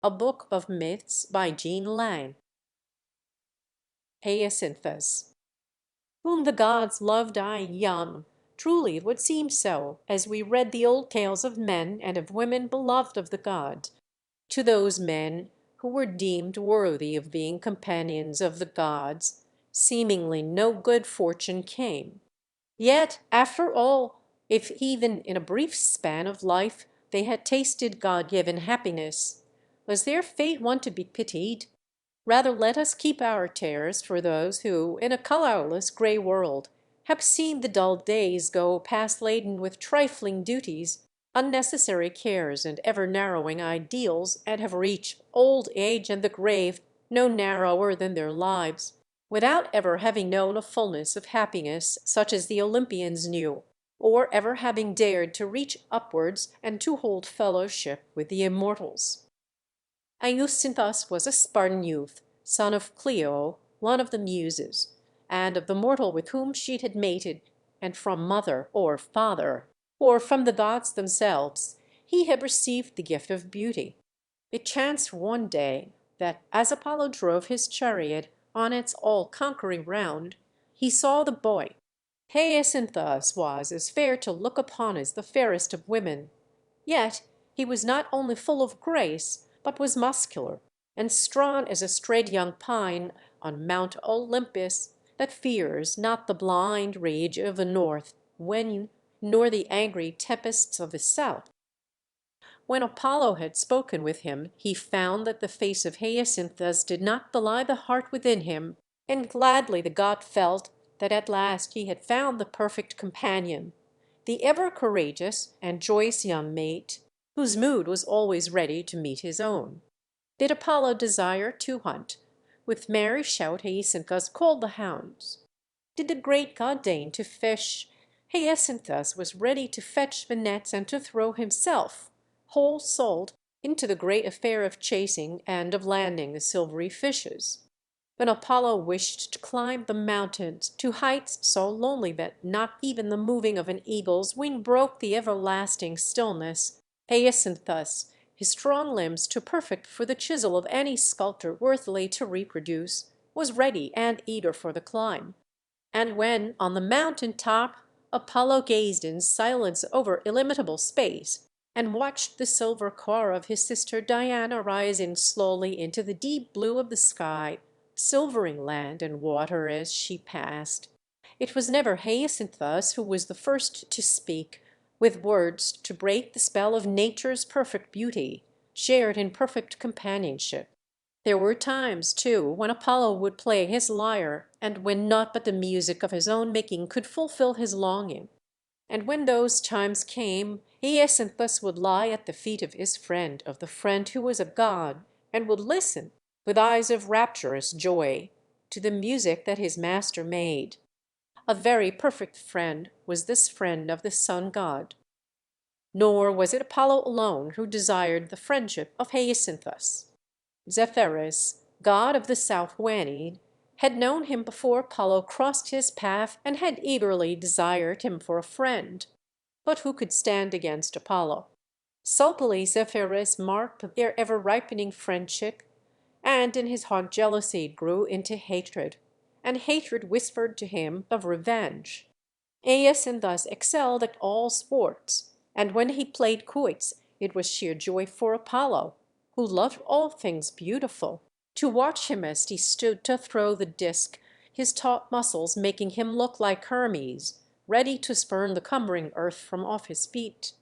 A Book of Myths by Jean Lang. Hyacinthus. Whom the gods loved I young. Truly it would seem so, as we read the old tales of men and of women beloved of the gods. To those men who were deemed worthy of being companions of the gods, seemingly no good fortune came. Yet, after all, if even in a brief span of life they had tasted God-given happiness, was their fate one to be pitied? Rather let us keep our tears for those who, in a colourless grey world, have seen the dull days go past laden with trifling duties, unnecessary cares, and ever-narrowing ideals, and have reached old age and the grave no narrower than their lives, without ever having known a fullness of happiness such as the Olympians knew, or ever having dared to reach upwards and to hold fellowship with the immortals. Hyacinthus was a Spartan youth, son of Clio, one of the Muses, and of the mortal with whom she had mated, and from mother or father, or from the gods themselves, he had received the gift of beauty. It chanced one day that, as Apollo drove his chariot on its all-conquering round, he saw the boy. Hyacinthus was as fair to look upon as the fairest of women. Yet he was not only full of grace, but was muscular, and strong as a straight young pine on Mount Olympus, that fears not the blind rage of the north, nor the angry tempests of the south. When Apollo had spoken with him, he found that the face of Hyacinthus did not belie the heart within him, and gladly the god felt that at last he had found the perfect companion, the ever courageous and joyous young mate, whose mood was always ready to meet his own. Did Apollo desire to hunt, with merry shout Hyacinthus called the hounds. Did the great god deign to fish, Hyacinthus was ready to fetch the nets and to throw himself, whole-souled, into the great affair of chasing and of landing the silvery fishes. When Apollo wished to climb the mountains to heights so lonely that not even the moving of an eagle's wing broke the everlasting stillness, Hyacinthus, his strong limbs too perfect for the chisel of any sculptor worthily to reproduce, was ready and eager for the climb. And when on the mountain top Apollo gazed in silence over illimitable space, and watched the silver car of his sister Diana rising slowly into the deep blue of the sky, silvering land and water as she passed, it was never Hyacinthus who was the first to speak, with words to break the spell of nature's perfect beauty, shared in perfect companionship. There were times, too, when Apollo would play his lyre, and when naught but the music of his own making could fulfill his longing. And when those times came, Hyacinthus would lie at the feet of his friend, of the friend who was a god, and would listen, with eyes of rapturous joy, to the music that his master made. A very perfect friend was this friend of the sun god. Nor was it Apollo alone who desired the friendship of Hyacinthus. Zephyrus, god of the south Waned, had known him before Apollo crossed his path and had eagerly desired him for a friend. But who could stand against Apollo? Sulkily Zephyrus marked their ever-ripening friendship, and in his hot jealousy it grew into hatred, and hatred whispered to him of revenge. Hyacinthus excelled at all sports, and when he played quoits it was sheer joy for Apollo, who loved all things beautiful, to watch him as he stood to throw the disc, his taut muscles making him look like Hermes, ready to spurn the cumbering earth from off his feet.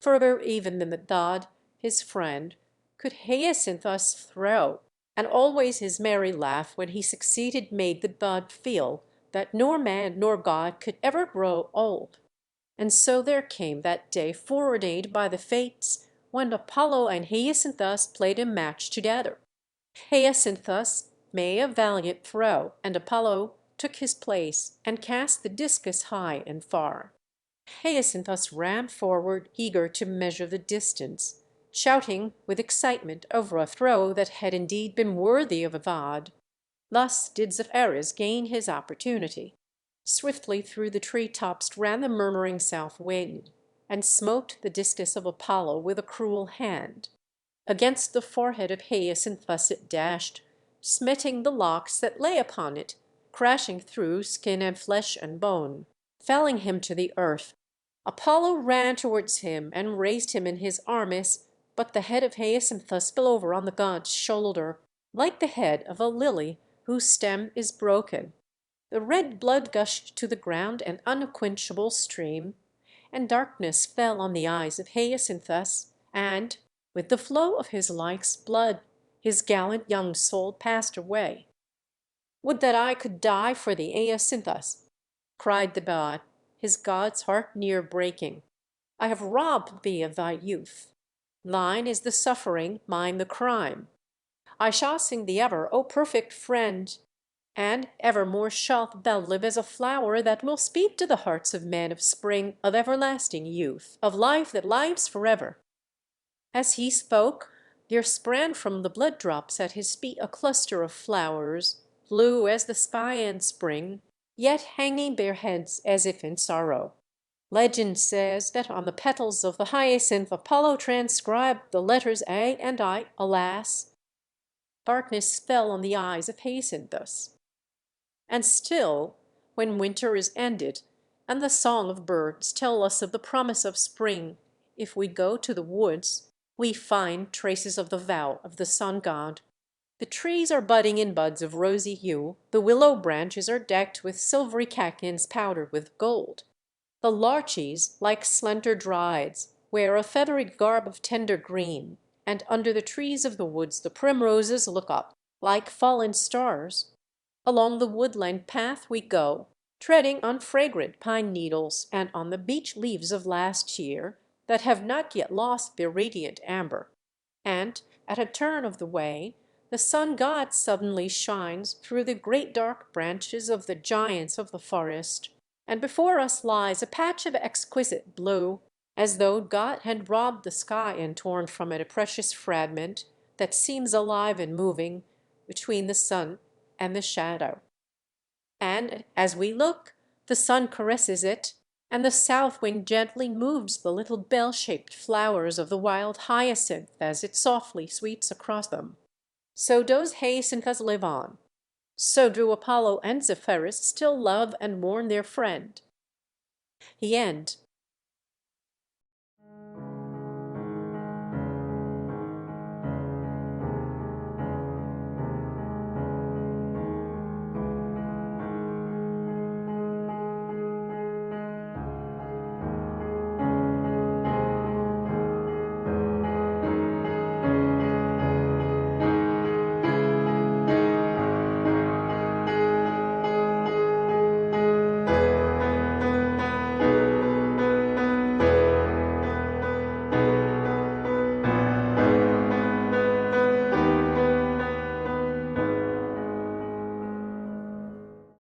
Further even than the god, his friend, could Hyacinthus throw, and always his merry laugh when he succeeded made the god feel that nor man nor god could ever grow old. And so there came that day foreordained by the fates when Apollo and Hyacinthus played a match together. Hyacinthus made a valiant throw, and Apollo took his place and cast the discus high and far. Hyacinthus ran forward, eager to measure the distance, shouting with excitement over a throw that had indeed been worthy of a god. Thus did Zephyrus gain his opportunity. Swiftly through the tree tops ran the murmuring south wind, and smote the discus of Apollo with a cruel hand. Against the forehead of Hyacinthus it dashed, smiting the locks that lay upon it, crashing through skin and flesh and bone, felling him to the earth. Apollo ran towards him and raised him in his armis, but the head of Hyacinthus fell over on the god's shoulder, like the head of a lily whose stem is broken. The red blood gushed to the ground an unquenchable stream, and darkness fell on the eyes of Hyacinthus, and, with the flow of his life's blood, his gallant young soul passed away. "Would that I could die for thee, Hyacinthus!" cried the god, his god's heart near breaking. "I have robbed thee of thy youth. Thine is the suffering, mine the crime. I shall sing thee ever, O perfect friend, and evermore shalt thou live as a flower that will speak to the hearts of men of spring, of everlasting youth, of life that lives forever." As he spoke, there sprang from the blood drops at his feet a cluster of flowers, blue as the sky in spring, yet hanging their heads as if in sorrow. Legend says that on the petals of the hyacinth Apollo transcribed the letters A and I. Alas! Darkness fell on the eyes of Hyacinthus. And still, when winter is ended, and the song of birds tell us of the promise of spring, if we go to the woods, we find traces of the vow of the sun god. The trees are budding in buds of rosy hue, the willow branches are decked with silvery catkins powdered with gold. The larches, like slender Dryades, wear a feathery garb of tender green, and under the trees of the woods the primroses look up like fallen stars. Along the woodland path we go, treading on fragrant pine needles and on the beech leaves of last year that have not yet lost their radiant amber. And at a turn of the way, the sun god suddenly shines through the great dark branches of the giants of the forest, and before us lies a patch of exquisite blue, as though God had robbed the sky and torn from it a precious fragment that seems alive and moving between the sun and the shadow. And as we look, the sun caresses it, and the south wind gently moves the little bell-shaped flowers of the wild hyacinth as it softly sweeps across them. So does Hyacinthus live on. So do Apollo and Zephyrus still love and mourn their friend. The end.